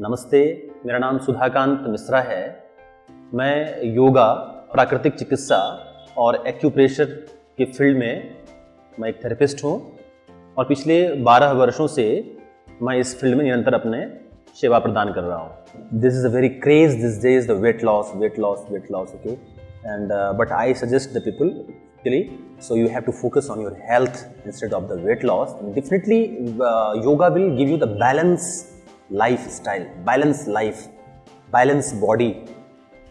नमस्ते, मेरा नाम सुधाकांत मिश्रा है। मैं योगा, प्राकृतिक चिकित्सा और एक्यूप्रेशर के फील्ड में मैं एक थेरेपिस्ट हूँ और पिछले 12 वर्षों से मैं इस फील्ड में निरंतर अपने सेवा प्रदान कर रहा हूँ। This is a very craze this days the weight loss, okay, and but I suggest the people so you have to focus on your health instead of the weight loss. Definitely yoga will give you the balanced lifestyle, balanced life, balanced body.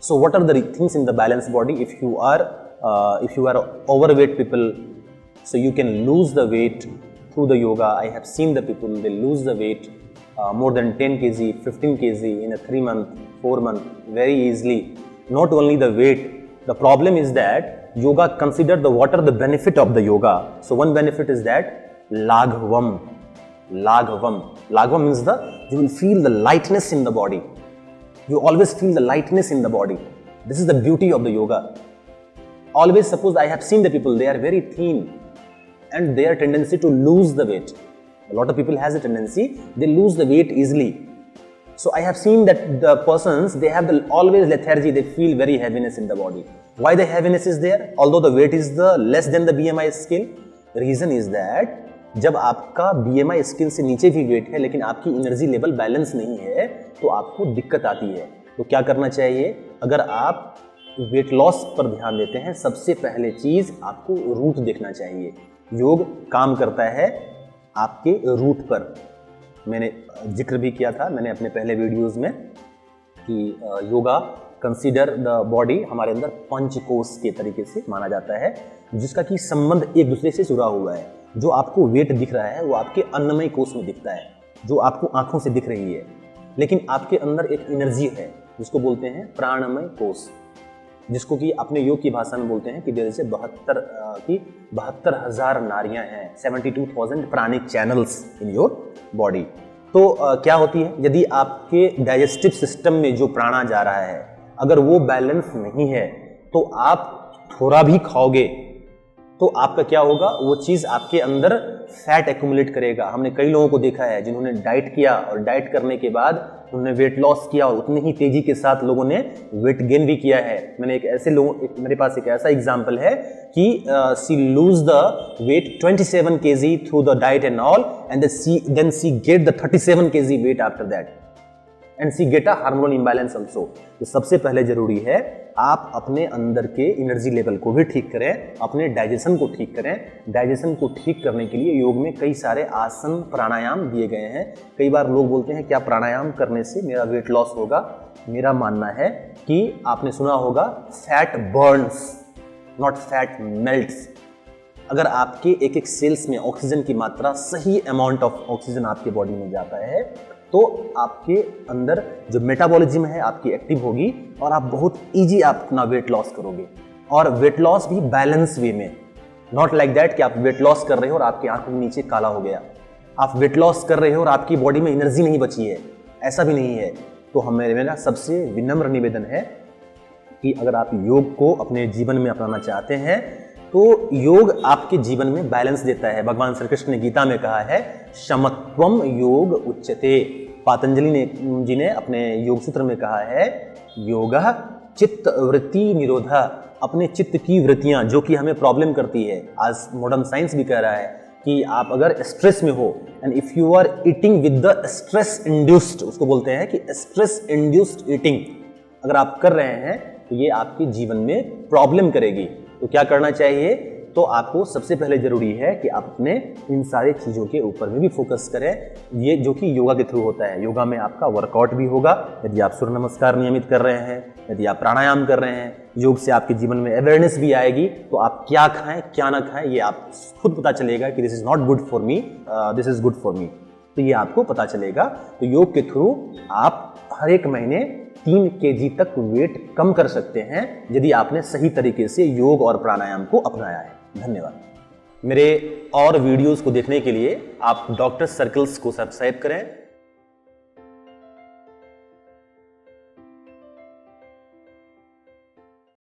So what are the things in the balanced body? If you are overweight people, so you can lose the weight through the yoga. I have seen the people, they lose the weight more than 10 kg, 15 kg in a 3 month, 4 month very easily. Not only the weight, the problem is that yoga consider what are the benefit of the yoga. So one benefit is that laghavam. Laghavam means you will feel the lightness in the body. You always feel the lightness in the body. This is the beauty of the yoga. Always suppose I have seen the people, they are very thin and their tendency to lose the weight. A lot of people has a tendency, they lose the weight easily. So I have seen that the persons, they have always lethargy, they feel very heaviness in the body. Why the heaviness is there? Although the weight is less than the BMI scale, the reason is that जब आपका BMI scale से नीचे भी wait है लेकिन आपकी energy level balance नहीं है तो आपको दिक्कत आती है। तो क्या करना चाहिए? अगर आप वेट लॉस पर ध्यान देते हैं, सबसे पहले चीज आपको रूट देखना चाहिए। योग काम करता है आपके रूट पर। मैंने जिक्र भी किया था मैंने अपने पहले वीडियोस में कि योगा कंसीडर द बॉडी हमारे अंदर पंचकोश के तरीके से माना जाता है, जिसका कि संबंध एक दूसरे से जुड़ा हुआ है। जो आपको वेट दिख रहा है वो आपके अन्नमय कोश में दिखता है, जो आपको आंखों से दिख रही है, लेकिन आपके अंदर एक एनर्जी है जिसको बोलते हैं प्राणमय कोश, जिसको कि अपने योग की भाषा में बोलते हैं कि जैसे 72,000 नाड़ियां हैं, 72,000 प्राणिक चैनल्स इन योर बॉडी। तो क्या होती है, यदि आपके डाइजेस्टिव सिस्टम में जो प्राणा जा रहा है अगर वो बैलेंस नहीं है तो आप थोड़ा भी खाओगे तो आपका क्या होगा, वो चीज आपके अंदर फैट एक्यूमुलेट करेगा। हमने कई लोगों को देखा है जिन्होंने डाइट किया और डाइट करने के बाद उन्होंने वेट लॉस किया और उतनी ही तेजी के साथ लोगों ने वेट गेन भी किया है। मैंने मेरे पास एक ऐसा एग्जांपल है कि she lose the weight 27 kg through the diet and all and then she get the 37 kg weight after that and she get a hormone imbalance also. तो सबसे पहले जरूरी है आप अपने अंदर के एनर्जी लेवल को भी ठीक करें, अपने डाइजेशन को ठीक करें। डाइजेशन को ठीक करने के लिए योग में कई सारे आसन प्राणायाम दिए गए हैं। कई बार लोग बोलते हैं क्या प्राणायाम करने से मेरा वेट लॉस होगा? मेरा मानना है कि आपने सुना होगा fat Burns not fat melts. अगर आपके एक एक सेल्स में ऑक्सीजन की मात्रा, सही अमाउंट ऑफ ऑक्सीजन आपके बॉडी में जाता है तो आपके अंदर जो मेटाबॉलिज्म है आपकी एक्टिव होगी और आप बहुत इजी आप अपना वेट लॉस करोगे। और वेट लॉस भी बैलेंस वे में, नॉट लाइक दैट कि आप वेट लॉस कर रहे हो और आपकी आंखों के नीचे काला हो गया। आप वेट लॉस कर रहे हो और आपकी बॉडी में एनर्जी नहीं बची है, ऐसा भी नहीं है। तो मेरा सबसे विनम्र निवेदन है कि अगर आप योग को अपने जीवन में अपनाना चाहते हैं तो योग आपके जीवन में बैलेंस देता है। भगवान श्री कृष्ण ने गीता में कहा है शमत्वम योग उच्यते। पातंजलि जी ने अपने योग सूत्र में कहा है योगः चित्त वृत्ति निरोधा। अपने चित्त की वृत्तियां जो कि हमें प्रॉब्लम करती है, आज मॉडर्न साइंस भी कह रहा है कि आप अगर स्ट्रेस में हो and if you are eating with the stress induced, उसको बोलते हैं कि स्ट्रेस इंड्यूस्ड ईटिंग अगर आप कर रहे हैं तो ये आपके जीवन में प्रॉब्लम करेगी। तो क्या करना चाहिए? तो आपको सबसे पहले जरूरी है कि आप अपने इन सारे चीज़ों के ऊपर में भी फोकस करें, ये जो कि योगा के थ्रू होता है। योगा में आपका वर्कआउट भी होगा, यदि आप सूर्य नमस्कार नियमित कर रहे हैं, यदि आप प्राणायाम कर रहे हैं, योग से आपके जीवन में अवेयरनेस भी आएगी। तो आप क्या खाएं क्या ना खाएं ये आप खुद पता चलेगा कि this is not good for me, this is good for me, तो ये आपको पता चलेगा। तो योग के थ्रू आप हर एक महीने 3 kg तक वेट कम कर सकते हैं यदि आपने सही तरीके से योग और प्राणायाम को अपनाया है। धन्यवाद। मेरे और वीडियोस को देखने के लिए आप डॉक्टर सर्कल्स को सब्सक्राइब करें।